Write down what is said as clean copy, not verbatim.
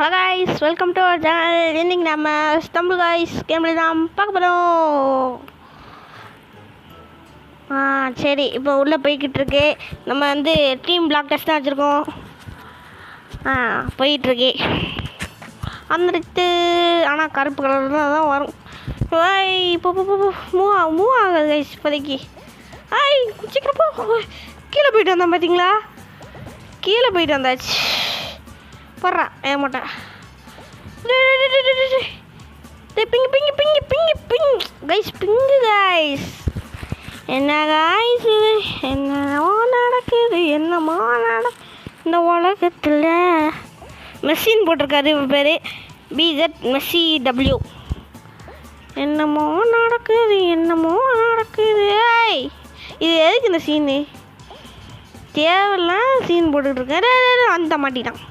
Hello guys, welcome to our channel. இன்றைக்கி நம்ம stumble guys கேமில் தான் பார்க்க போகிறோம். சரி, இப்போ உள்ளே போய்கிட்டு இருக்கு. நம்ம வந்து டீம் பிளாக் டெஸ்ட் தான் வச்சுருக்கோம். போயிட்டுருக்கு வந்துடுத்து. ஆனால் கருப்பு கலர் தான் வரும். இப்போ மூவ் ஆகுது கைஸ் இப்போதைக்கு. சீக்கிரம் போ. கீழே போயிட்டு வந்தோம் பார்த்தீங்களா? கீழே போயிட்டு வந்தாச்சு. போடுறா ஏமாட்டேன். Pingu Pingu Pingu Pingu Pingu guys, Pingu guys. என்ன கைஸ் இது? என்னமோ நடக்குது, என்னமோ இந்த உலகத்தில். மெஷின் போட்டிருக்காரு பேர், பிஜெட் மெஸ்ஸி டபிள்யூ. என்னமோ நடக்குது, என்னமோ நடக்குது. இது எதுக்கு இந்த சீனு? தேவையில்லாம் சீன் போட்டுக்கிட்டு இருக்கேன். அந்த மாட்டிட்டான்.